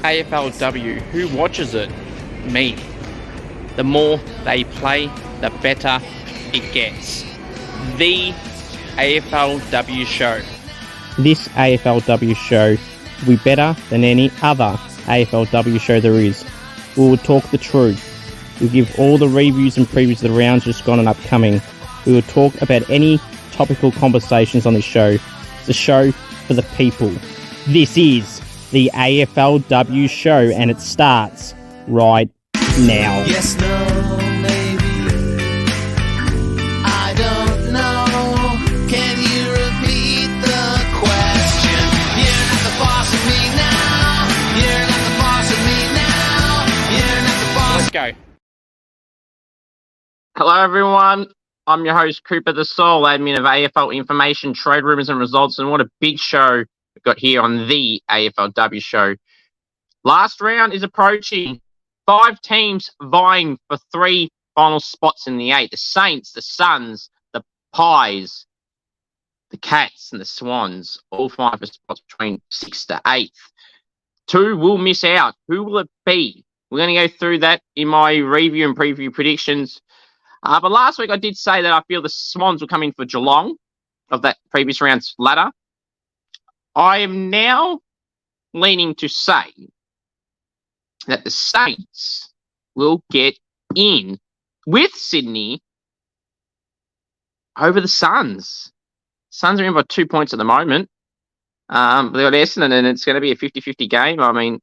AFLW. Who watches it? Me. The more they play, the better it gets. The AFLW Show. This AFLW show will be better than any other AFLW show there is. We will talk the truth. We'll give all the reviews and previews of the rounds just gone and upcoming. We will talk about any topical conversations on this show. It's a show for the people. This is the AFLW Show, and it starts right now. Yes, no, maybe. I don't know. Can you repeat the question? You're not the boss of me now. You're not the boss of me now. You're not the boss. Let's go. Hello, everyone. I'm your host, Cooper, the sole admin of AFL Information, Trade Rumours and Results, and what a big show we've got here on the AFLW Show. Last round is approaching. 5 teams vying for 3 final spots in the 8. The Saints, the Suns, the Pies, the Cats, and the Swans, all vying for spots between 6th to 8th. 2 will miss out. Who will it be? We're going to go through that in my review and preview predictions. But last week I did say that I feel the Swans will come in for Geelong of that previous round's ladder. I am now leaning to say that the Saints will get in with Sydney over the Suns. Suns are in by 2 points at the moment. They got Essendon, and it's going to be a 50-50 game. I mean,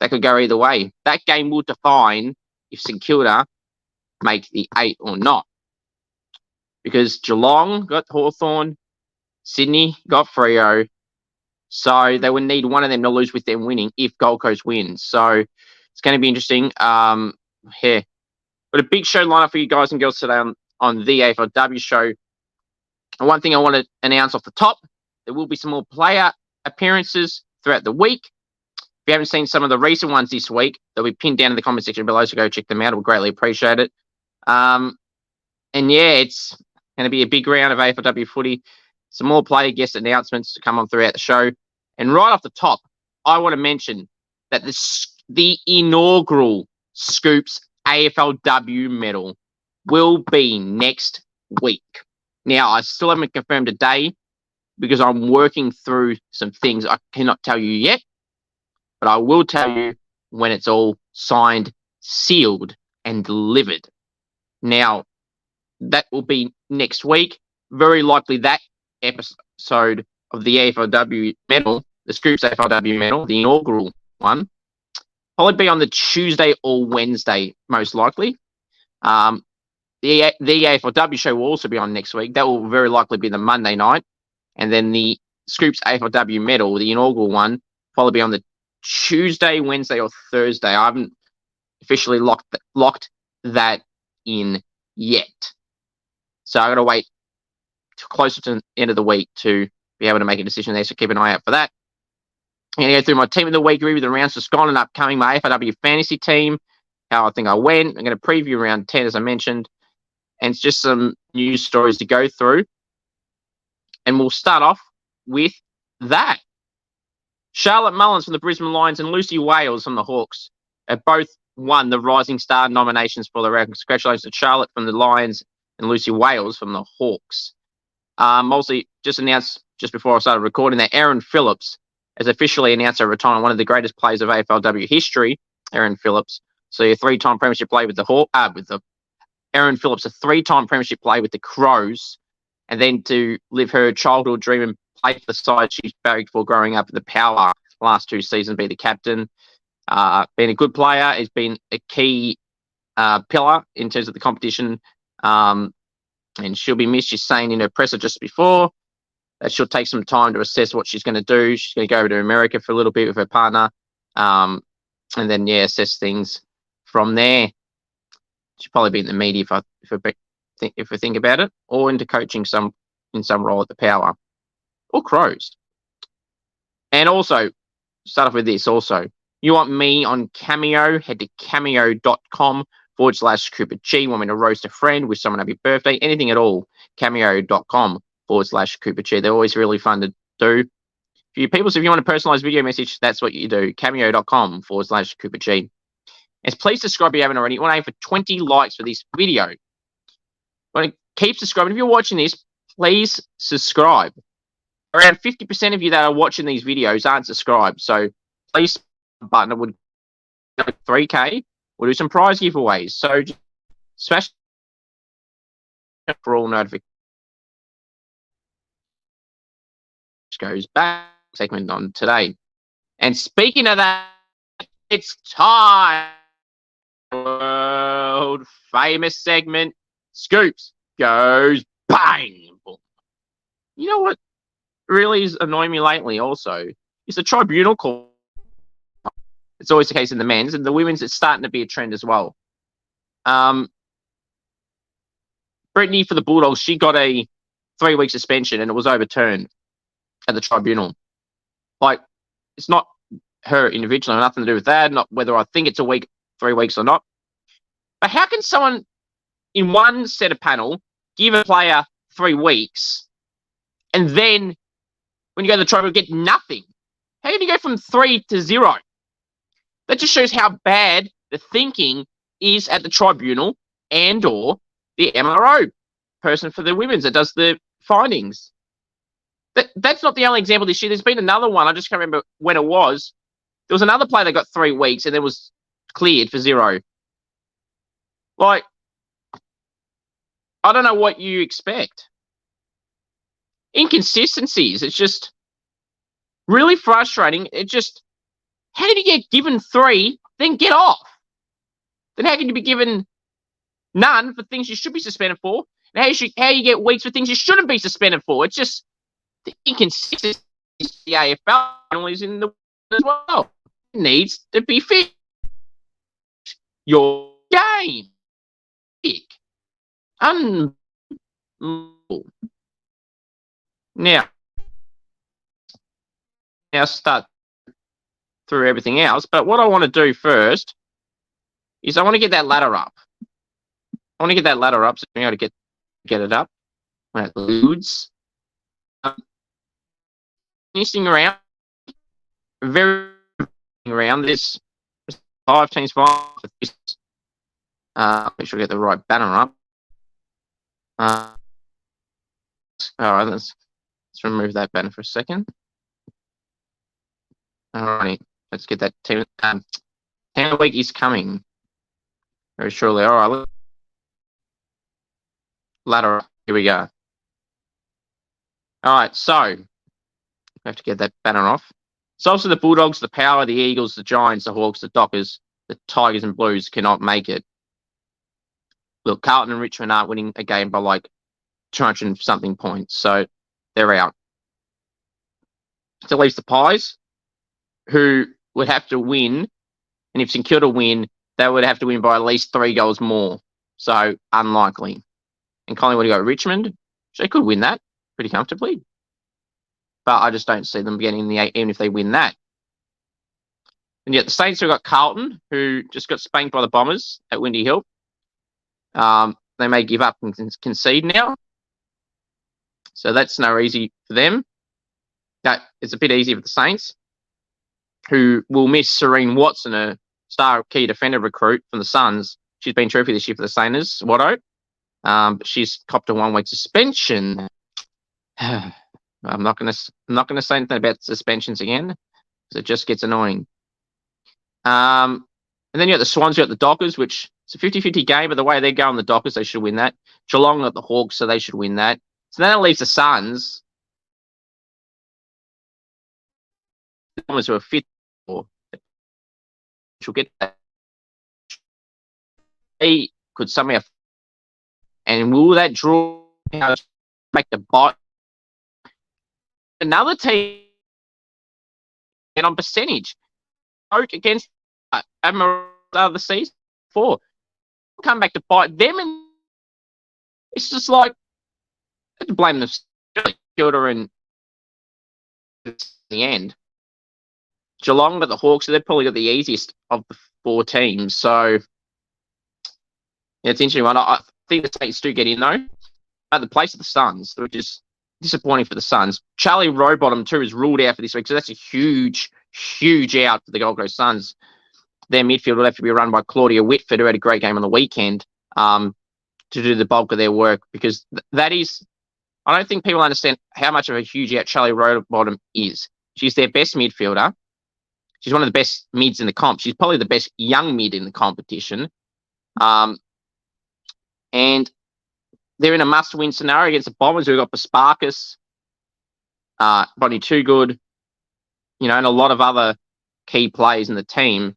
that could go either way. That game will define if St Kilda make the 8 or not. Because Geelong got Hawthorn, Sydney got Freo. So they would need one of them to lose with them winning if Gold Coast wins. So it's going to be interesting. But a big show lineup for you guys and girls today on the AFLW Show. And one thing I want to announce off the top, there will be some more player appearances throughout the week. If you haven't seen some of the recent ones this week, they'll be pinned down in the comment section below, so go check them out. We'll greatly appreciate it. And yeah, it's going to be a big round of AFLW footy. Some more player guest announcements to come on throughout the show. And right off the top, I want to mention that the inaugural Scoops AFLW Medal will be next week. Now, I still haven't confirmed a day because I'm working through some things I cannot tell you yet, but I will tell you when it's all signed, sealed, and delivered. Now, that will be next week. Very likely that episode of the AFLW Medal, the Scoops AFLW Medal, the inaugural one, probably be on the Tuesday or Wednesday, most likely. The AFLW show will also be on next week. That will very likely be the Monday night. And then the Scoops AFLW Medal, the inaugural one, probably be on the Tuesday, Wednesday, or Thursday. I haven't officially locked that in yet. So I got to wait closer to the end of the week to be able to make a decision there. So keep an eye out for that. I'm going to go through my team of the week, review the rounds just gone and upcoming, my AFLW Fantasy team, how I think I went. I'm going to preview round 10, as I mentioned, and it's just some news stories to go through. And we'll start off with that. Charlotte Mullins from the Brisbane Lions and Lucy Wales from the Hawks have both won the Rising Star nominations for the round. Congratulations to Charlotte from the Lions and Lucy Wales from the Hawks. Also, just announced just before I started recording that Aaron Phillips has officially announced her retirement, one of the greatest players of AFLW history, Aaron Phillips. So a 3-time premiership player with the Aaron Phillips, a 3-time premiership player with the Crows, and then to live her childhood dream and play for the side she's barracked for growing up at the Power last 2 seasons, be the captain. Been a good player, has been a key pillar in terms of the competition, and she'll be missed. She's saying in her presser just before that she'll take some time to assess what she's going to do. She's going to go over to America for a little bit with her partner, and then assess things from there. She'll probably be in the media if we think about it, or into coaching in some role at the Power or Crows. And also, start off with this also. You want me on Cameo? Head to cameo.com/Cooper G. Want me to roast a friend, wish someone happy birthday, anything at all, cameo.com/Cooper G. They're always really fun to do. For you people, so if you want a personalized video message, that's what you do. Cameo.com/Cooper G. And please subscribe if you haven't already. I want to aim for 20 likes for this video. I want to keep subscribing. If you're watching this, please subscribe. Around 50% of you that are watching these videos aren't subscribed. So please button. It would go 3K. We'll do some prize giveaways. So just smash for all notifications. Goes back segment on today. And speaking of that, it's time. World famous segment. Scoops goes bang. You know what really is annoying me lately also is the tribunal call. It's always the case in the men's, and the women's it's starting to be a trend as well. Brittany for the Bulldogs, she got a 3-week suspension and it was overturned at the tribunal. Like, it's not her individually, nothing to do with that, not whether I think it's a week, 3 weeks or not. But how can someone in one set of panel give a player 3 weeks and then when you go to the tribunal get nothing? How can you go from 3 to 0? That just shows how bad the thinking is at the tribunal and or the MRO person for the women's that does the findings. That's not the only example this year. There's been another one. I just can't remember when it was. There was another player that got 3 weeks and then was cleared for 0. Like, I don't know what you expect. Inconsistencies. It's just really frustrating. It just, how can you get given 3, then get off? Then how can you be given none for things you should be suspended for? And how you get weeks for things you shouldn't be suspended for? It's just the inconsistency the AFL is in the as well. It needs to be fixed. Your game. Unbelievable. Now start through everything else. But what I want to do first is I want to get that ladder up. I want to get that ladder up so I'm able to get it up. That ludes. Finishing around. Very around this 5 teams final for this. Make sure I get the right banner up. All right, let's remove that banner for a second. All right, let's get that team. 10 a week is coming very shortly. All right, ladder up. Here we go. All right, so we have to get that banner off. So also the Bulldogs, the Power, the Eagles, the Giants, the Hawks, the Dockers, the Tigers and Blues cannot make it. Look, Carlton and Richmond aren't winning a game by like 200-something points, so they're out. So at least the Pies, who would have to win, and if St Kilda win, they would have to win by at least 3 goals more. So unlikely. And Collingwood got Richmond, so they could win that pretty comfortably. But I just don't see them getting in the 8, even if they win that. And yet the Saints have got Carlton, who just got spanked by the Bombers at Windy Hill. They may give up and concede now. So that's no easy for them. That it's a bit easier for the Saints, who will miss Serene Watson, a star key defender recruit from the Suns. She's been trophy this year for the Saints, Watto. But she's copped a 1-week suspension. I'm not gonna say anything about suspensions again, because it just gets annoying. And then you got the Swans, you got the Dockers, which it's a 50-50 game, but the way they're going, the Dockers, they should win that. Geelong got the Hawks, so they should win that. So then it leaves the Suns, who are 5th, she'll get that. They could somehow, and will that draw make the bite? Another team, and on percentage, vote against Admiral the season 4. Come back to bite them, and it's just like I have to blame them. Kilda and in the end, Geelong got the Hawks, so they've probably got the easiest of the 4 teams. So yeah, it's interesting one. I think the Saints do get in though, at the place of the Suns, which is disappointing for the Suns. Charlie Rowbottom, too, is ruled out for this week, so that's a huge, huge out for the Gold Coast Suns. Their midfield will have to be run by Claudia Whitford, who had a great game on the weekend, to do the bulk of their work, because that is... I don't think people understand how much of a huge out Charlie Rowbottom is. She's their best midfielder. She's one of the best mids in the comp. She's probably the best young mid in the competition. And they're in a must-win scenario against the Bombers, who've got Pasparkas, Bonnie Toogood, and a lot of other key players in the team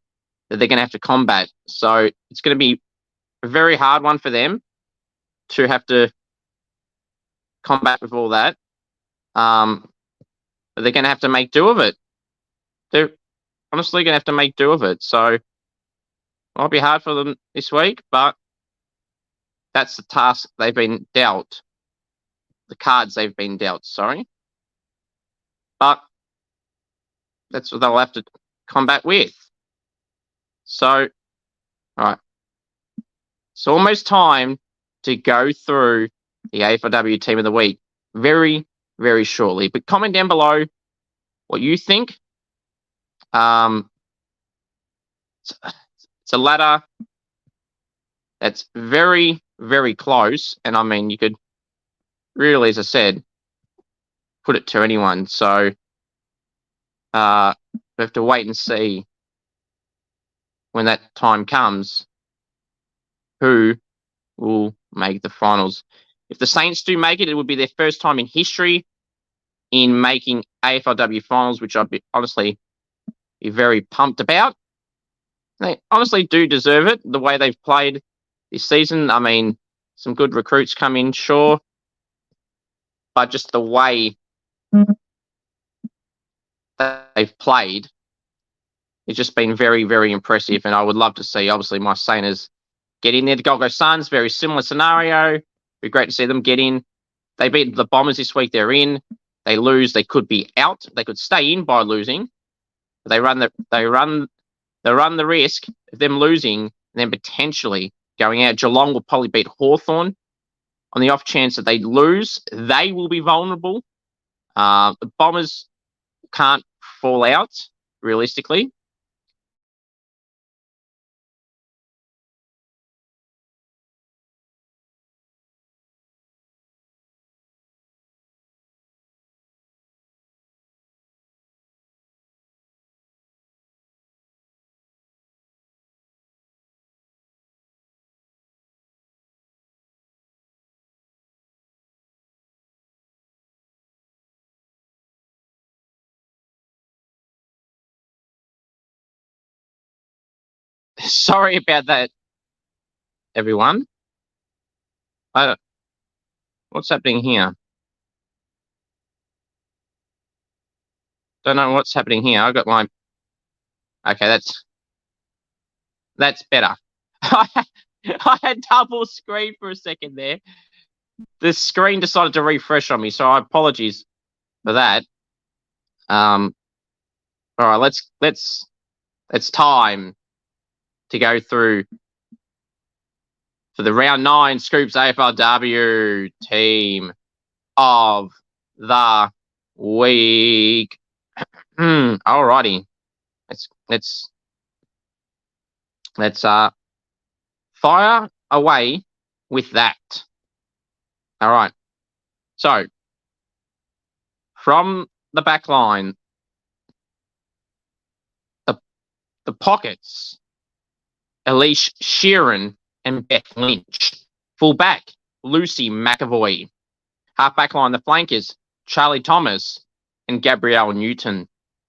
that they're going to have to combat. So it's going to be a very hard one for them to have to combat with all that. But they're going to have to make do of it. They're honestly going to have to make do of it. So it might be hard for them this week, but that's the task they've been dealt. The cards they've been dealt, sorry. But that's what they'll have to combat with. So, all right. It's almost time to go through the AFLW Team of the Week very, very shortly. But comment down below what you think. It's a ladder that's very, very close. And I mean, you could really, as I said, put it to anyone. So we have to wait and see when that time comes who will make the finals. If the Saints do make it, it would be their first time in history in making AFLW finals, which I'd be honestly be very pumped about. They honestly do deserve it, the way they've played this season. I mean, some good recruits come in, sure, but just the way that they've played, it's just been very, very impressive. And I would love to see, obviously, my Saints get in there. The Gold Coast Suns, very similar scenario. It'd be great to see them get in. They beat the Bombers this week. They're in. They lose. They could be out. They could stay in by losing. They run the risk of them losing and then potentially going out. Geelong will probably beat Hawthorn. On the off chance that they lose, they will be vulnerable. The Bombers can't fall out, realistically. Sorry about that, everyone. What's happening here? Don't know what's happening here. I got my... Okay, that's better. I had double screen for a second there. The screen decided to refresh on me, so I apologies for that. All right, it's time to go through for the round 9 Scoops AFLW Team of the Week. Alrighty, let's fire away with that. All right. So from the back line, the pockets, Elise Sheeran and Beth Lynch. Full back, Lucy McAvoy. Half back line, the flankers, Charlie Thomas and Gabrielle Newton.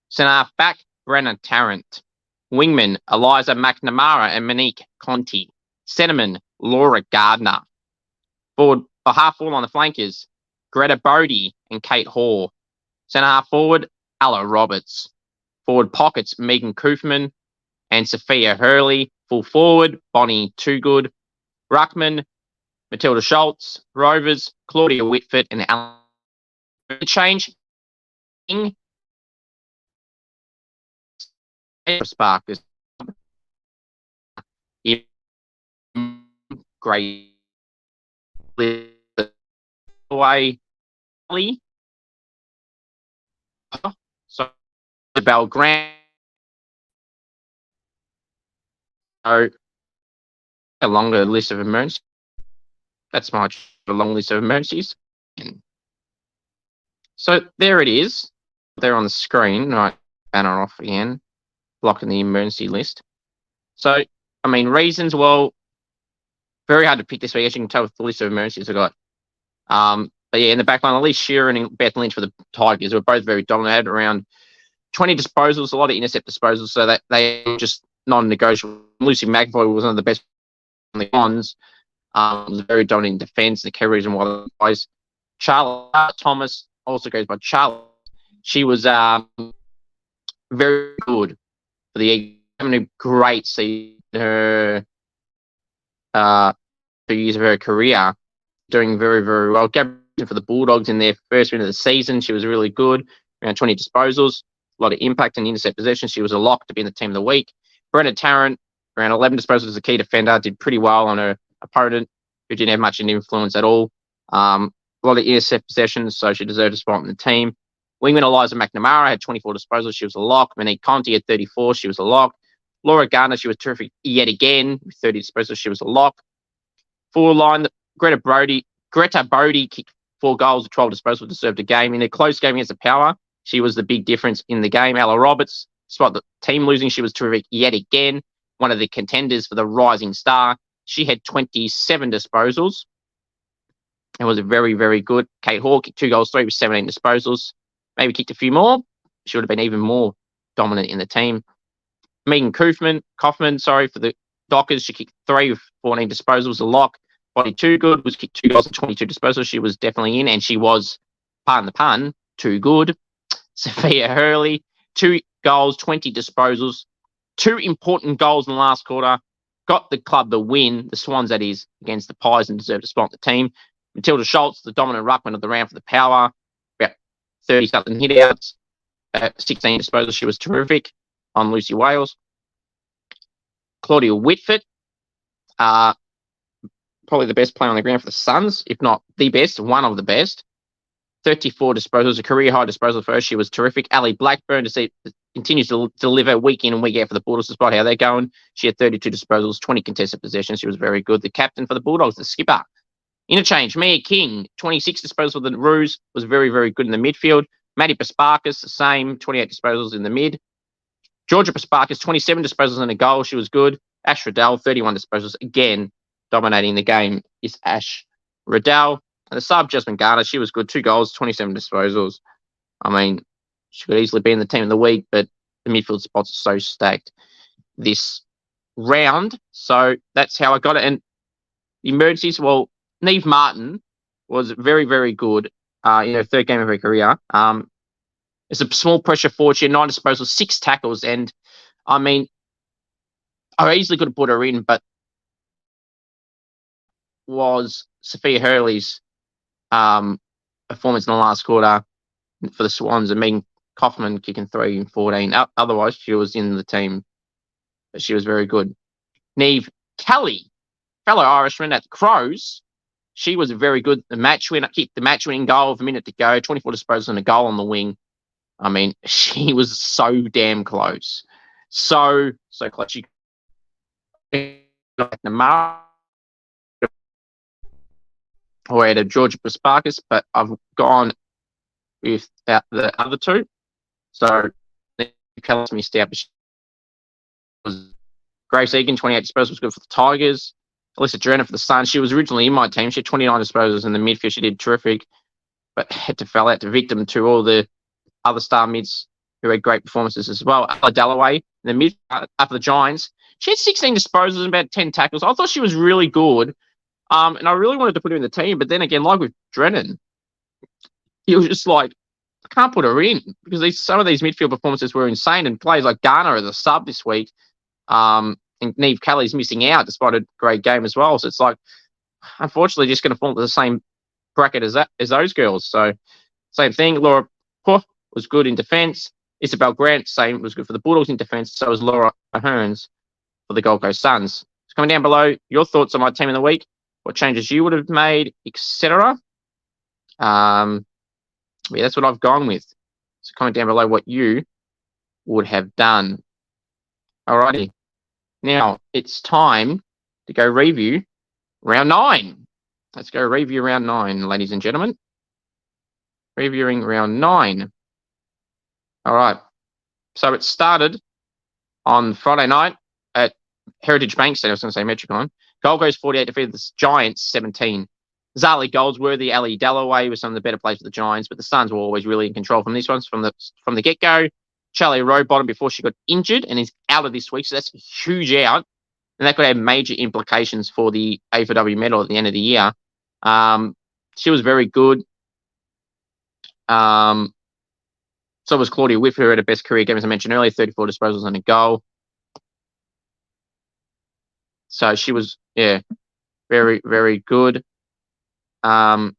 Centre half back, Brenna Tarrant. Wingman, Eliza McNamara and Monique Conti. Centreman, Laura Gardner. Half forward on the flankers, Greta Bodie and Kate Hoare. Centre half forward, Ella Roberts. Forward pockets, Megan Koofman and Sophia Hurley. Full forward, Bonnie Toogood. Ruckman, Matilda Schultz. Rovers, Claudia Whitford and Alan. Change. Sparkers. Great. Away. Isabel Grant. So a longer list of emergencies. That's my long list of emergencies. So there it is. There on the screen. Right, banner off again, blocking the emergency list. So, I mean, reasons, well, very hard to pick this week, as you can tell with the list of emergencies I got. But yeah, in the back line, at least Sheeran and Beth Lynch for the Tigers were both very dominant. They had around 20 disposals, a lot of intercept disposals, so that they were just non-negotiable. Lucy McAvoy was one of the best on the ones. Was very dominant in defence. The key reason why the guys. Charlotte Thomas also goes by Charlotte. She was very good for the Eagles, having a great season. Her 2 years of her career, doing very, very well. Gabrielle for the Bulldogs in their first win of the season, she was really good. Around 20 disposals, a lot of impact and intercept possession. She was a lock to be in the team of the week. Brenda Tarrant, around 11 disposals as a key defender, did pretty well on her opponent, who didn't have much influence at all. A lot of intercept possessions, so she deserved a spot in the team. Wingman Eliza McNamara had 24 disposals. She was a lock. Monique Conti had 34. She was a lock. Laura Garner, she was terrific yet again with 30 disposals. She was a lock. Forward line, Greta Bodie kicked 4 goals, 12 disposals, deserved a game. In a close game against the Power, she was the big difference in the game. Ella Roberts, despite the team losing, she was terrific yet again. One of the contenders for the Rising Star. She had 27 disposals. It was very, very good. Kate Hall kicked 2 goals, 3 with 17 disposals. Maybe kicked a few more. She would have been even more dominant in the team. Megan Kaufman, for the Dockers. She kicked 3 with 14 disposals, a lock. Body Too Good was kicked 2 goals and 22 disposals. She was definitely in, and she was, pardon the pun, too good. Sophia Hurley, 2 goals, 20 disposals. 2 important goals in the last quarter. Got the club the win, the Swans that is, against the Pies, and deserved a spot on the team. Matilda Schultz, the dominant ruckman of the round for the Power. About 30-something hit-outs. 16 disposals. She was terrific on Lucy Wales. Claudia Whitford, probably the best player on the ground for the Suns, if not the best, one of the best. 34 disposals, a career-high disposal for her. She was terrific. Ali Blackburn continues to deliver week in and week out for the Bulldogs, despite how they're going. She had 32 disposals, 20 contested possessions. She was very good. The captain for the Bulldogs, the skipper. Interchange, Mia King, 26 disposals for the Roos, was very, very good in the midfield. Maddie Pasparkas, the same, 28 disposals in the mid. Georgia Pasparkas, 27 disposals and a goal. She was good. Ash Riddell, 31 disposals. Again, dominating the game is Ash Riddell. And the sub, Jasmine Garner, she was good. 2 goals, 27 disposals. I mean, she could easily be in the team of the week, but the midfield spots are so stacked this round. So that's how I got it. And the emergencies, well, Neve Martin was very, very good in her 3rd game of her career. It's a small pressure forward. She had 9 disposals, 6 tackles. And, I mean, I easily could have put her in, but was Sophia Hurley's performance in the last quarter for the Swans, and Megan Kaufman kicking 3 and 14. Otherwise, she was in the team, but she was very good. Neve Kelly, fellow Irishman at the Crows, she was very good. The match winner, kicked the match-winning goal with a minute to go, 24 disposals and a goal on the wing. I mean, she was so damn close. So close. She or at a Georgia Pasparkas, but I've gone with the other 2. So Kelly's missed out. Grace Egan, 28 disposals, was good for the Tigers. Alyssa Journer for the Suns. She was originally in my team. She had 29 disposals in the midfield. She did terrific, but had to fell out to victim to all the other star mids who had great performances as well. Ella Dalloway in the mid up the Giants. She had 16 disposals and about 10 tackles. I thought she was really good. And I really wanted to put her in the team, but then again, like with Drennan, he was just like, I can't put her in because some of these midfield performances were insane, and players like Garner as a sub this week, and Neve Kelly's missing out despite a great game as well. So it's like, unfortunately, just going to fall into the same bracket as those girls. So same thing. Laura Poh was good in defence. Isabel Grant, same, was good for the Bulldogs in defence. So was Laura Hearns for the Gold Coast Suns. So coming down below, your thoughts on my team of the week, what changes you would have made, etc. Yeah, that's what I've gone with. So comment down below what you would have done. Alrighty. Now it's time to go review round 9. Let's go review round 9, ladies and gentlemen. Reviewing round 9. All right. So it started on Friday night at Heritage Bank Stadium. I was going to say Metricon. Gold Coast 48 defeated the Giants 17. Zali Goldsworthy, Ali Dalloway was some of the better players for the Giants, but the Suns were always really in control from these ones from the get-go. Charlie Rowbottom before she got injured and is out of this week, so that's a huge out. And that could have major implications for the AFLW medal at the end of the year. She was very good. So was Claudia Whitford, who had her best career game, as I mentioned earlier, 34 disposals and a goal. So she was, very, very good. But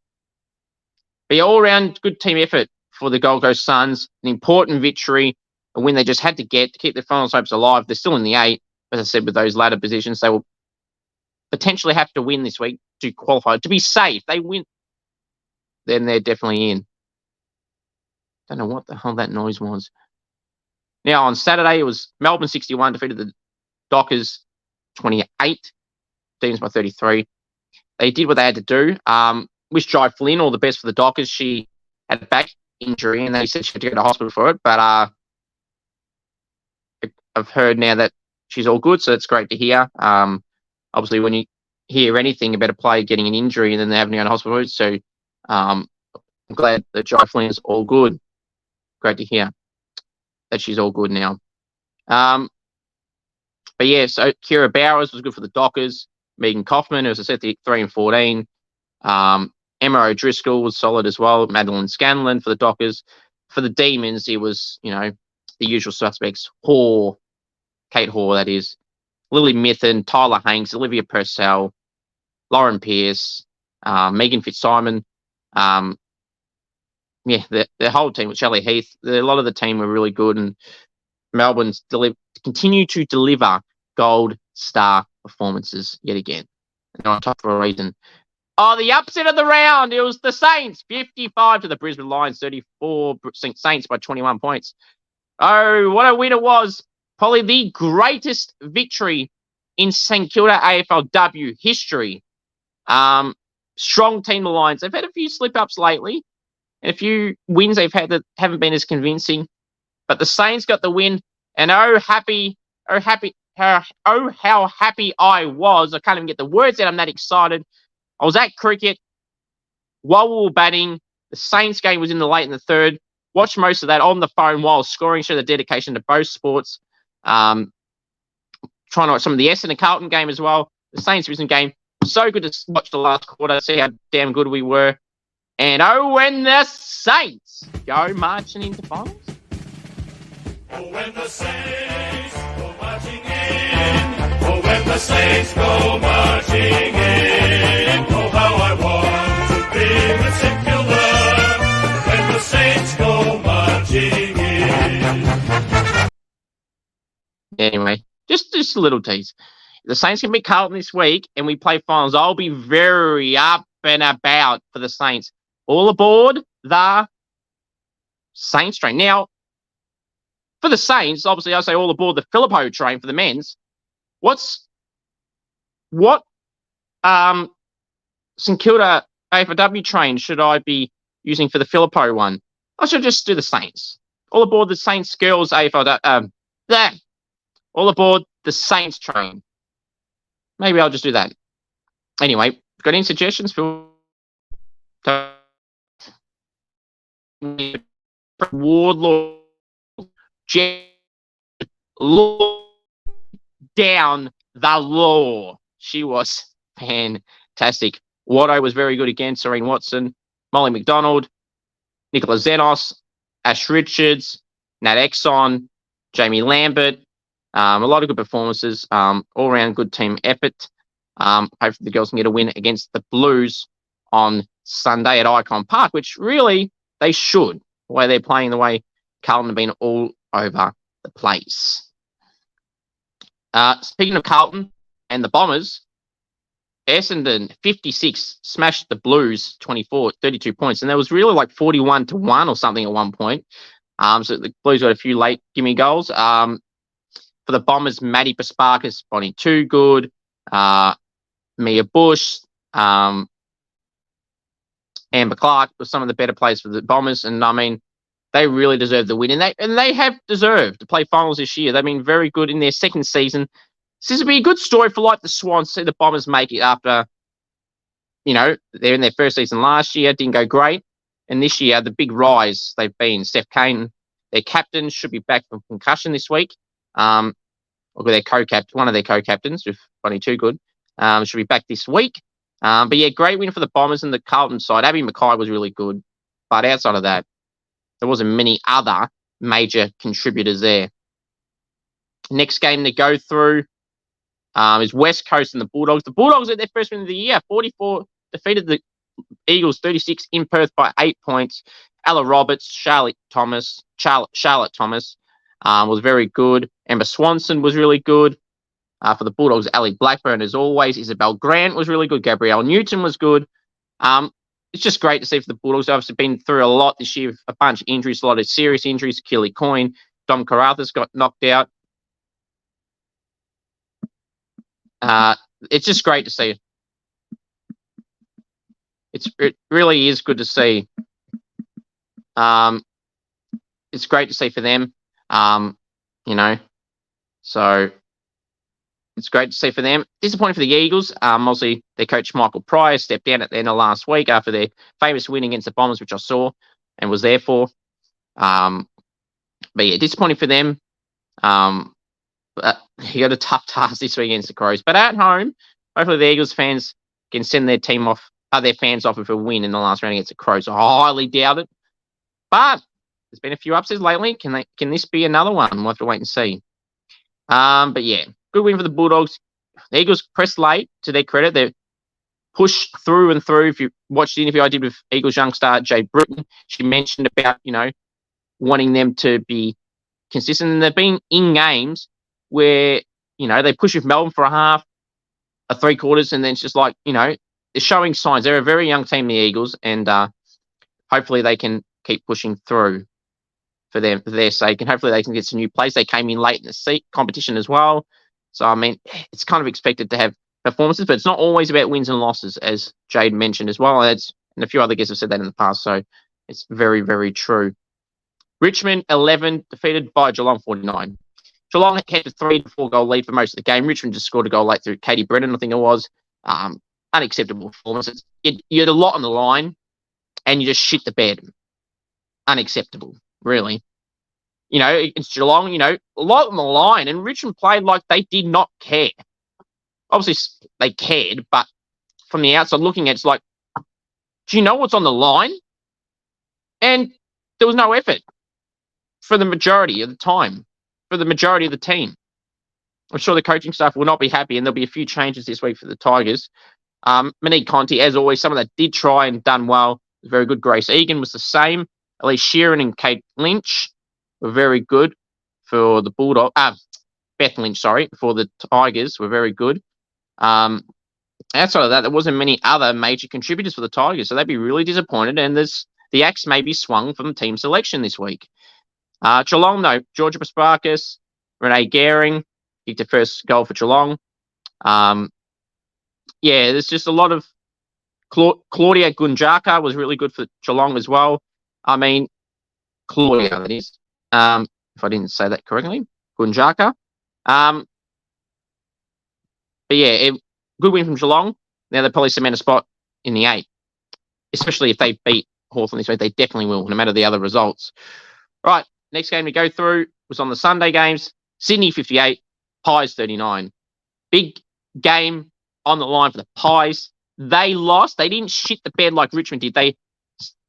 yeah, all-around good team effort for the Gold Coast Suns. An important victory, a win they just had to get to keep their finals hopes alive. They're still in the 8. As I said, with those ladder positions, they will potentially have to win this week to qualify. To be safe, they win, then they're definitely in. Don't know what the hell that noise was. Now, on Saturday, it was Melbourne 61 defeated the Dockers 28. Teams by 33. They did what they had to do. Wish Jai Flynn all the best for the Dockers. She had a back injury, and they said she had to go to hospital for it. But I've heard now that she's all good, so that's great to hear. Obviously, when you hear anything about a player getting an injury and then they're having to go to hospital, so I'm glad that Jai Flynn is all good. Great to hear that she's all good now. But yeah, so Kira Bowers was good for the Dockers. Megan Kaufman, as I said, 3 and 14. Emma O'Driscoll was solid as well. Madeline Scanlon for the Dockers. For the Demons, it was, the usual suspects. Kate Hoare, that is. Lily Mithen, Tyler Hanks, Olivia Purcell, Lauren Pearce, Megan Fitzsimon. The whole team with Shelley Heath. A lot of the team were really good, and Melbourne's continue to deliver gold star performances yet again. And on top for a reason. Oh, the upset of the round. It was the Saints, 55 to the Brisbane Lions, 34. Saints by 21 points. Oh, what a win it was. Probably the greatest victory in St Kilda AFLW history. Strong team, the Lions. They've had a few slip-ups lately. And a few wins they've had that haven't been as convincing. But the Saints got the win. And how happy I was. I can't even get the words out. I'm that excited. I was at cricket while we were batting. The Saints game was in the late in the 3rd. Watched most of that on the phone while scoring. Show the dedication to both sports. Trying to watch some of the Essendon Carlton game as well. The Saints Brisbane game. So good to watch the last quarter. See how damn good we were. And when the Saints go marching into finals. When the Saints go marching in. When the Saints go marching in. Oh, how I want to be with St Kilda. When the Saints go marching in. Anyway, just a little tease. The Saints can beat Carlton this week, and we play finals. I'll be very up and about for the Saints. All aboard the Saints train. Now, for the Saints, obviously I say all aboard the Filippo train for the men's. What St Kilda AFLW train should I be using for the Filippo one? I should just do the Saints. All aboard the Saints girls AFLW. All aboard the Saints train. Maybe I'll just do that. Anyway, got any suggestions for Wardlaw? Down the law. She was fantastic. Watto was very good again. Serene Watson, Molly McDonald, Nicola Zenos, Ash Richards, Nat Exxon, Jamie Lambert. A lot of good performances. All around good team effort. Hopefully the girls can get a win against the Blues on Sunday at Icon Park, which really they should. The way they're playing, the way Carlton have been all over the place. Speaking of Carlton and the Bombers, Essendon 56 smashed the Blues 24, 32 points. And there was really like 41-1 or something at one point. So the Blues got a few late gimme goals. For the Bombers, Maddie Pasparkas, Bonnie Toogood, Mia Bush, Amber Clark were some of the better players for the Bombers. And I mean, they really deserve the win. And they have deserved to play finals this year. They've been very good in their second season. This would be a good story for like the Swans to see the Bombers make it after, they're in their first season last year, didn't go great. And this year, the big rise they've been. Steph Kane, their captain, should be back from concussion this week. Or their one of their co-captains, with Bonnie Toogood, should be back this week. But yeah, great win for the Bombers and the Carlton side. Abby Mackay was really good. But outside of that, there wasn't many other major contributors there. Next game to go through is West Coast and the Bulldogs. The Bulldogs at their first win of the year, 44, defeated the Eagles 36 in Perth by 8 points. Ella Roberts, Charlotte Thomas was very good. Emma Swanson was really good. For the Bulldogs, Ali Blackburn, as always. Isabel Grant was really good. Gabrielle Newton was good. It's just great to see for the Bulldogs. They've obviously been through a lot this year, a bunch of injuries, a lot of serious injuries. Keely Coyne, Dom Carruthers got knocked out. It's just great to see. It really is good to see. It's great to see for them. So it's great to see for them. Disappointing for the Eagles. Obviously, their coach Michael Pryor stepped down at the end of last week after their famous win against the Bombers, which I saw and was there for. But yeah, disappointing for them. But he got a tough task this week against the Crows. But at home, hopefully the Eagles fans can send their fans off with a win in the last round against the Crows. I highly doubt it. But there's been a few upsets lately. Can this be another one? We'll have to wait and see. But yeah, good win for the Bulldogs. The Eagles pressed late, to their credit. They pushed through and through. If you watched the interview I did with Eagles young star Jade Britton, she mentioned about, wanting them to be consistent. And they've been in games where, they push with Melbourne for a half, a three quarters, and then it's just like, they're showing signs. They're a very young team, the Eagles, and hopefully they can keep pushing through for their sake, and hopefully they can get some new players. They came in late in the competition as well. So, I mean, it's kind of expected to have performances, but it's not always about wins and losses, as Jade mentioned as well. And a few other guests have said that in the past, so it's very, very true. Richmond 11, defeated by Geelong 49. Geelong had a 3 to 4 goal lead for most of the game. Richmond just scored a goal late through Katie Brennan, I think it was. Unacceptable performance. You had a lot on the line, and you just shit the bed. Unacceptable, really. It's Geelong, a lot on the line, and Richmond played like they did not care. Obviously, they cared, but from the outside looking at it, it's like, do you know what's on the line? And there was no effort for the majority of the time, for the majority of the team. I'm sure the coaching staff will not be happy, and there'll be a few changes this week for the Tigers. Monique Conti, as always, someone that did try and done well, was very good. Grace Egan was the same. Elise Sheeran and Kate Lynch were very good for the Bulldogs. Beth Lynch, for the Tigers were very good. Outside of that, there wasn't many other major contributors for the Tigers, so they'd be really disappointed, and the axe may be swung from team selection this week. Geelong, though, Georgia Pasparkas, Renee Gehring kicked the first goal for Geelong. There's just a lot of Claudia Gunjaka was really good for Geelong as well. I mean, Claudia, that is. If I didn't say that correctly. Gunjaka. But yeah, good win from Geelong. Now they probably cement a spot in the 8. Especially if they beat Hawthorn this week. They definitely will, no matter the other results. Right, next game to go through was on the Sunday games. Sydney 58, Pies 39. Big game on the line for the Pies. They lost. They didn't shit the bed like Richmond did. They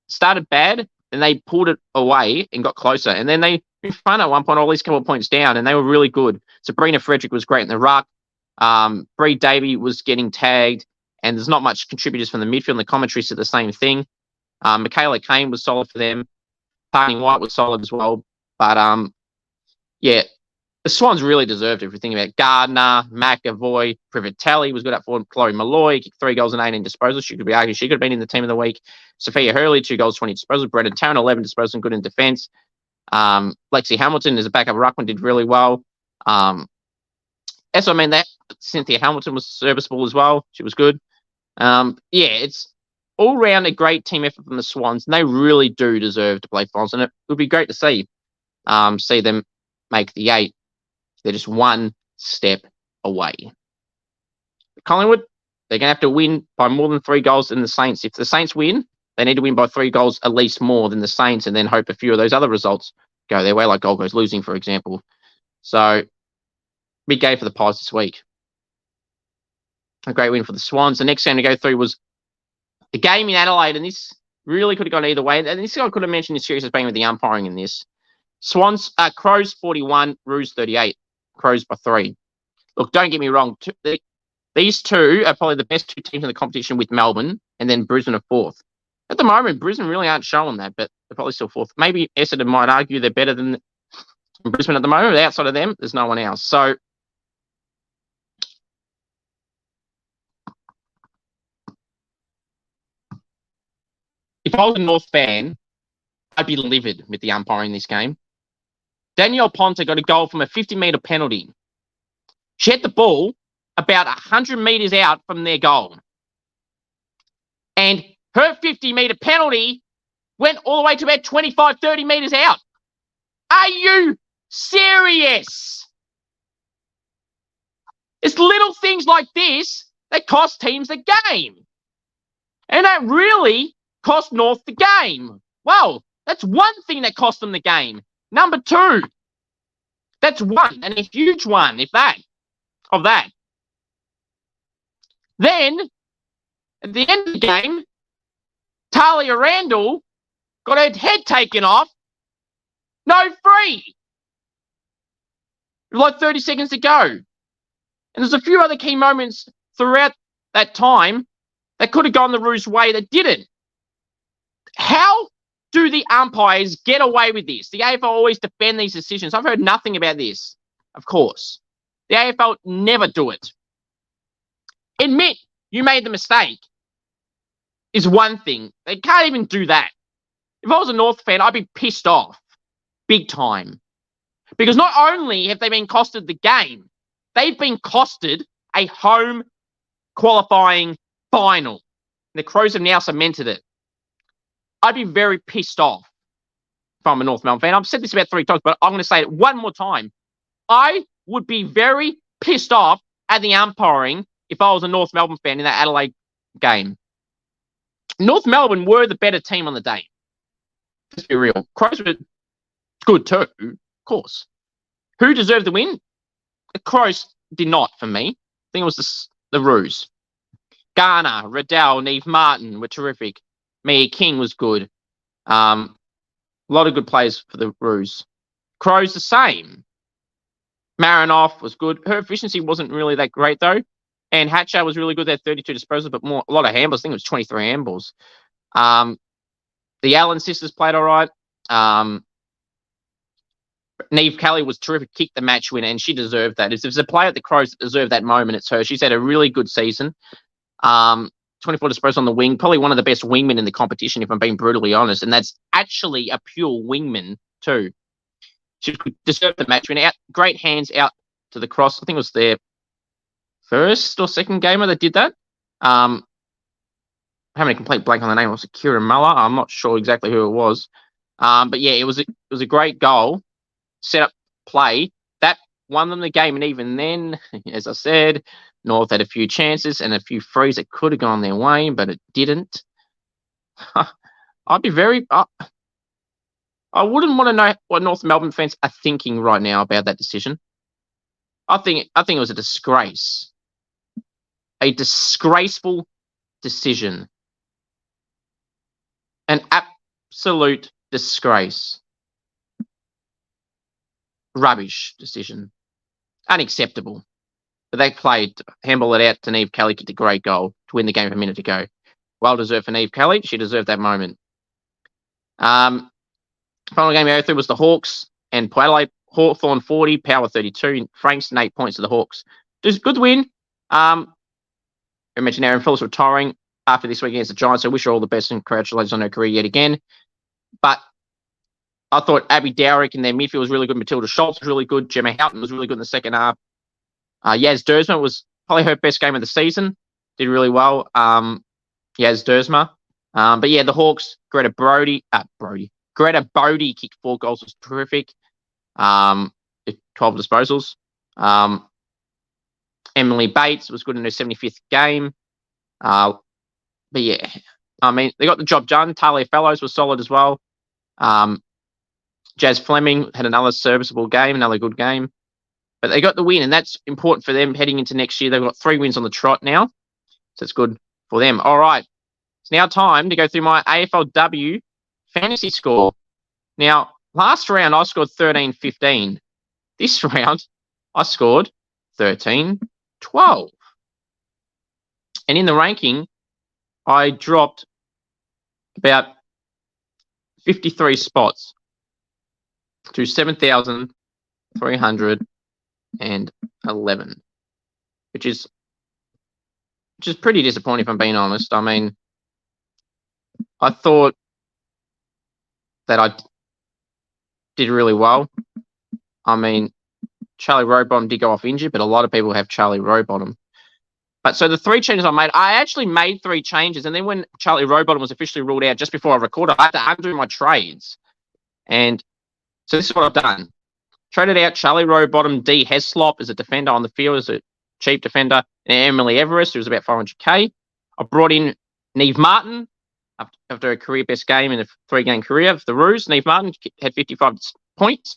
started bad, and they pulled it away and got closer. And then they were fun at one point, all these couple of points down, and they were really good. Sabrina Frederick was great in the ruck. Bree Davey was getting tagged, and there's not much contributors from the midfield, and the commentary said the same thing. Michaela Kane was solid for them. Tony White was solid as well. But, the Swans really deserved everything about Gardner, McAvoy, Privatelli was good up for Chloe Malloy, kicked 3 goals and 18 disposals. She could be argued she could have been in the team of the week. Sophia Hurley, 2 goals, 20 disposals. Brendan Tarrant, 11 disposals and good in defence. Lexi Hamilton as a backup ruckman did really well. That's what I mean. That Cynthia Hamilton was serviceable as well. She was good. It's all round a great team effort from the Swans, and they really do deserve to play finals. And it would be great to see them make the 8. They're just one step away. Collingwood, they're going to have to win by more than 3 goals than the Saints. If the Saints win, they need to win by 3 goals at least more than the Saints, and then hope a few of those other results go their way, like Gold Coast losing, for example. So, big game for the Pies this week. A great win for the Swans. The next game to go through was the game in Adelaide, and this really could have gone either way. And this I could have mentioned in series as being with the umpiring in this. Crows 41, Roos 38. Crows by 3. Look, don't get me wrong. These two are probably the best 2 teams in the competition, with Melbourne, and then Brisbane are 4th. At the moment, Brisbane really aren't showing that, but they're probably still 4th. Maybe Essendon might argue they're better than Brisbane at the moment. But outside of them, there's no one else. So, if I was a North fan, I'd be livid with the umpiring in this game. Danielle Ponta got a goal from a 50-metre penalty. She had the ball about 100 metres out from their goal. And her 50-metre penalty went all the way to about 25, 30 metres out. Are you serious? It's little things like this that cost teams the game. And that really cost North the game. Well, that's one thing that cost them the game. Number 2, that's one, and a huge one, of that. Then, at the end of the game, Talia Randall got her head taken off. No free. Like 30 seconds to go. And there's a few other key moments throughout that time that could have gone the Roos' way that didn't. How do the umpires get away with this? The AFL always defend these decisions. I've heard nothing about this, of course. The AFL never do it. Admit you made the mistake is one thing. They can't even do that. If I was a North fan, I'd be pissed off. Big time. Because not only have they been costed the game, they've been costed a home qualifying final. The Crows have now cemented it. I'd be very pissed off if I'm a North Melbourne fan. I've said this about 3 times, but I'm going to say it one more time. I would be very pissed off at the umpiring if I was a North Melbourne fan in that Adelaide game. North Melbourne were the better team on the day. Let's be real. Crows were good too, of course. Who deserved the win? The Crows did not, for me. I think it was the Roos. Garner, Riddell, Neve Martin were terrific. Mia King was good. A lot of good players for the Roos. Crows the same. Marinoff was good. Her efficiency wasn't really that great though. And Hatcher was really good. They had 32 disposals, but a lot of handballs. I think it was 23 handballs. The Allen sisters played all right. Neve Kelly was terrific, kicked the match winner, and she deserved that. If there's a player at the Crows that deserved that moment, it's her. She's had a really good season. 24 disposals on the wing, probably one of the best wingmen in the competition, if I'm being brutally honest. And that's actually a pure wingman too. She deserved the match winner. Great hands out to the cross. I think it was their first or second gamer that did that. I'm having a complete blank on the name. Was it Kieran Muller? I'm not sure exactly who it was. But yeah, it was a great goal. Set up play. That won them the game. And even then, as I said, North had a few chances and a few frees that could have gone their way, but it didn't. I'd be very... I wouldn't want to know what North Melbourne fans are thinking right now about that decision. I think it was a disgrace. A disgraceful decision. An absolute disgrace. Rubbish decision. Unacceptable. But they played, handball it out to Neve Kelly, kicked a great goal to win the game a minute ago. Well deserved for Neve Kelly. She deserved that moment. Final game out there was the Hawks and Port Adelaide. Hawthorn 40, Power 32. Frankston 8 points to the Hawks. Just good win. I mentioned Aaron Phillips retiring after this week against the Giants. I wish her all the best and congratulations on her career yet again. But I thought Abby Dowrick in their midfield was really good. Matilda Schultz was really good. Gemma Houghton was really good in the second half. Yaz Dersma was probably her best game of the season. Did really well. Yaz Dersma. But yeah, the Hawks, Greta Bodie kicked 4 goals, was terrific. 12 disposals. Emily Bates was good in her 75th game. But yeah, I mean, they got the job done. Talia Fellows was solid as well. Jazz Fleming had another serviceable game, another good game. But they got the win, and that's important for them heading into next year. They've got 3 wins on the trot now, so it's good for them. All right, it's now time to go through my AFLW fantasy score. Now, last round, I scored 13-15. This round, I scored 13-12. And in the ranking, I dropped about 53 spots to 7,311, which is pretty disappointing, if I'm being honest. I mean, I thought that I did really well. I mean, Charlie Rowbottom did go off injured, but a lot of people have Charlie Rowbottom. But so the 3 changes I actually made 3 changes. And then when Charlie Rowbottom was officially ruled out just before I recorded, I had to undo my trades. And so this is what I've done. Traded out Charlie Rowbottom, Dee Heslop as a defender on the field, as a cheap defender, and Emily Everest, who was about 500k. I brought in Neve Martin after a career best game in a 3-game career for the Roos. Neve Martin had 55 points.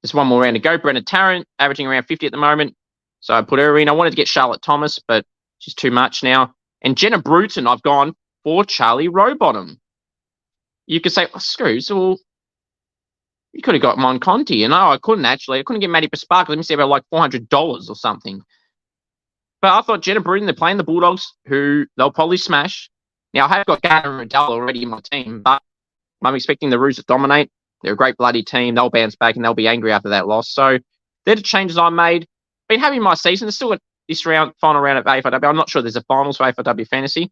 There's one more round to go. Brenna Tarrant, averaging around 50 at the moment. So I put her in. I wanted to get Charlotte Thomas, but she's too much now. And Jenna Bruton, I've gone for Charlie Rowbottom. You could say, screws, well, you could have got Mon Conti. And no, I couldn't actually. I couldn't get Maddie Paspark. Let me see, about like $400 or something. But I thought Jenna Bruton, they're playing the Bulldogs, who they'll probably smash. Now, I have got Garner and Riddell already in my team, but I'm expecting the Roos to dominate. They're a great bloody team. They'll bounce back and they'll be angry after that loss. So they're the changes I made. Been having my season. There's still got this final round of AFLW. I'm not sure there's a finals for AFLW Fantasy.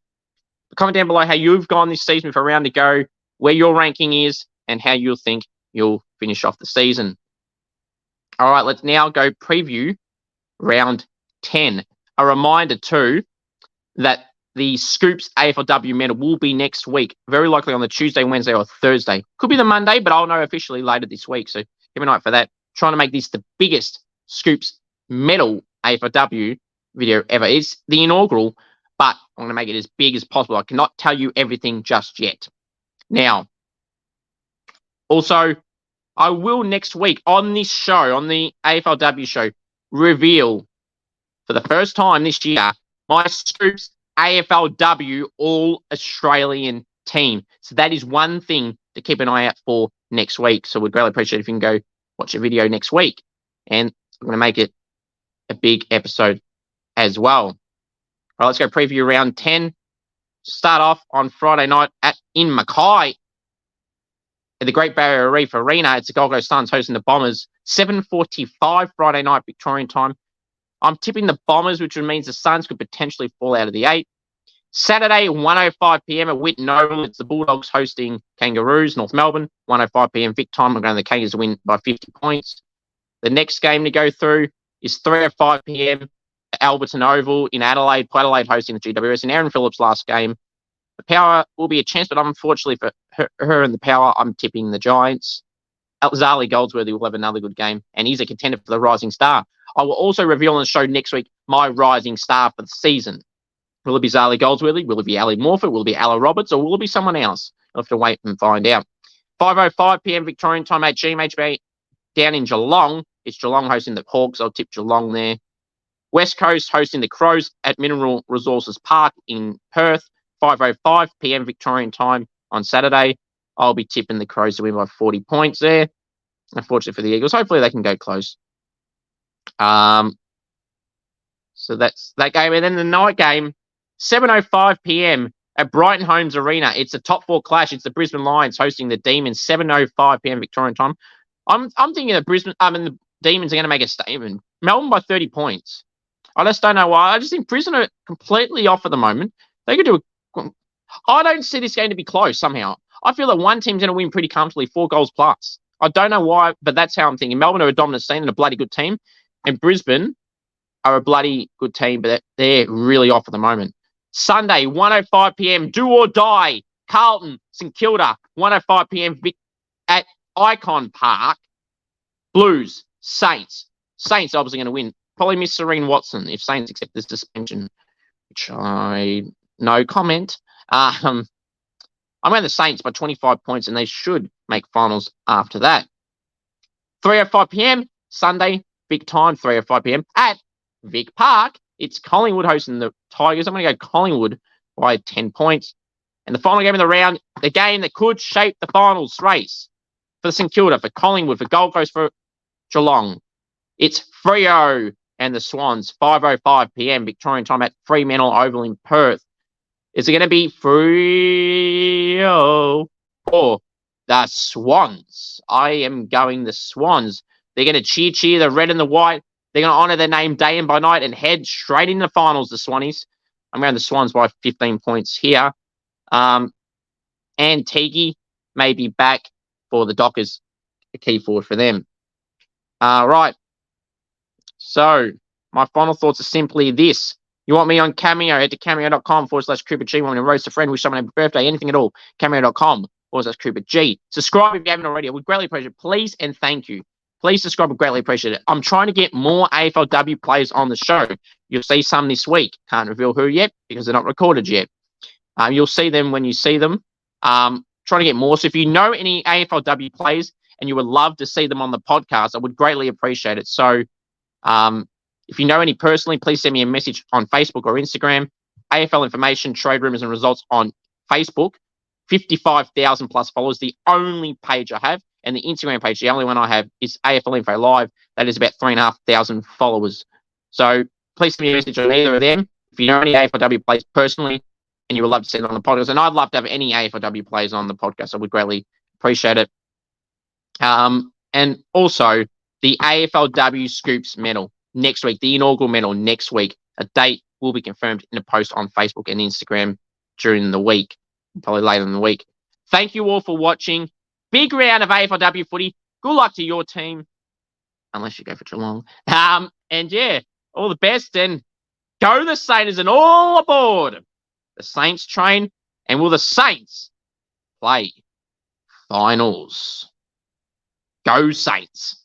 But comment down below how you've gone this season with a round to go, where your ranking is, and how you think you'll finish off the season. All right, let's now go preview round 10. A reminder too that the Scoops AFLW Medal will be next week, very likely on the Tuesday, Wednesday, or Thursday. Could be the Monday, but I'll know officially later this week. So keep an eye out for that. Trying to make this the biggest Scoops Medal AFLW video ever. It's the inaugural, but I'm going to make it as big as possible. I cannot tell you everything just yet. Now, also, I will next week on this show, on the AFLW show, reveal for the first time this year my Scoops AFLW All-Australian team. So that is one thing to keep an eye out for next week. So we'd greatly appreciate it if you can go watch a video next week. And I'm going to make it a big episode as well. All right, let's go preview round 10. Start off on Friday night in Mackay at the Great Barrier Reef Arena. It's the Gold Coast Suns hosting the Bombers. 7:45 Friday night Victorian time. I'm tipping the Bombers, which means the Suns could potentially fall out of the 8. Saturday, 1:05 p.m. at Whitten Oval. It's the Bulldogs hosting Kangaroos, North Melbourne. 1:05 p.m. Vic time. I'm going to the Kangaroos to win by 50 points. The next game to go through is 3:05 p.m. at Alberton Oval in Adelaide. Port Adelaide hosting the GWS. And Aaron Phillips' last game. The Power will be a chance, but unfortunately for her and the Power, I'm tipping the Giants. Zali Goldsworthy will have another good game, and he's a contender for the Rising Star. I will also reveal on the show next week my Rising Star for the season. Will it be Zali Goldsworthy? Will it be Ali Morford? Will it be Ella Roberts? Or will it be someone else? I'll have to wait and find out. 5:05 p.m. Victorian time at GMHB down in Geelong. It's Geelong hosting the Hawks. I'll tip Geelong there. West Coast hosting the Crows at Mineral Resources Park in Perth. 5:05 p.m. Victorian time on Saturday. I'll be tipping the Crows to win by 40 points there. Unfortunately for the Eagles. Hopefully they can go close. So that's that game. And then the night game, 7:05 p.m. at Brighton Homes Arena. It's a top 4 clash. It's the Brisbane Lions hosting the Demons. 7:05 p.m. Victorian time. I'm thinking that the Demons are going to make a statement. Melbourne by 30 points. I just don't know why. I just think Brisbane are completely off at the moment. They could do I don't see this game to be close somehow. I feel that one team's going to win pretty comfortably, 4 goals plus. I don't know why, but that's how I'm thinking. Melbourne are a dominant scene and a bloody good team. And Brisbane are a bloody good team, but they're really off at the moment. Sunday, 1:05 p.m, do or die. Carlton, St Kilda, 1:05 p.m. at Icon Park. Blues, Saints. Saints obviously going to win. Probably miss Serene Watson if Saints accept this suspension, which no comment. I'm going the Saints by 25 points, and they should make finals after that. 3:05 p.m, Sunday, big time, 3:05 p.m, at Vic Park. It's Collingwood hosting the Tigers. I'm going to go Collingwood by 10 points. And the final game of the round, the game that could shape the finals race for St Kilda, for Collingwood, for Gold Coast, for Geelong. It's Freo and the Swans, 5:05 p.m, Victorian time at Fremantle Oval in Perth. Is it going to be Freo or the Swans? I am going the Swans. They're going to cheer the red and the white. They're going to honour their name day and by night and head straight into the finals, the Swannies. I'm going the Swans by 15 points here. And Tigi may be back for the Dockers, a key forward for them. Right. So, my final thoughts are simply this. You want me on Cameo, head to cameo.com/Cooper G. Want me to roast a friend, wish someone a happy birthday, anything at all, cameo.com/Cooper G. Subscribe if you haven't already. I would greatly appreciate it. Please and thank you. Please subscribe. I would greatly appreciate it. I'm trying to get more AFLW players on the show. You'll see some this week. Can't reveal who yet because they're not recorded yet. You'll see them when you see them. Trying to get more. So if you know any AFLW players and you would love to see them on the podcast, I would greatly appreciate it. So if you know any personally, please send me a message on Facebook or Instagram. AFL information, trade rumors and results on Facebook. 55,000 plus followers, the only page I have. And the Instagram page, the only one I have, is AFL Info Live. That is about 3,500 followers. So please send me a message on either of them. If you know any AFLW players personally and you would love to see them on the podcast, and I'd love to have any AFLW players on the podcast, I would greatly appreciate it. And also, the AFLW Scoops medal next week, the inaugural medal next week. A date will be confirmed in a post on Facebook and Instagram during the week, probably later in the week. Thank you all for watching. Big round of AFLW footy. Good luck to your team, unless you go for Geelong. And yeah, all the best, and go the Saints and all aboard the Saints train. And will the Saints play finals? Go Saints.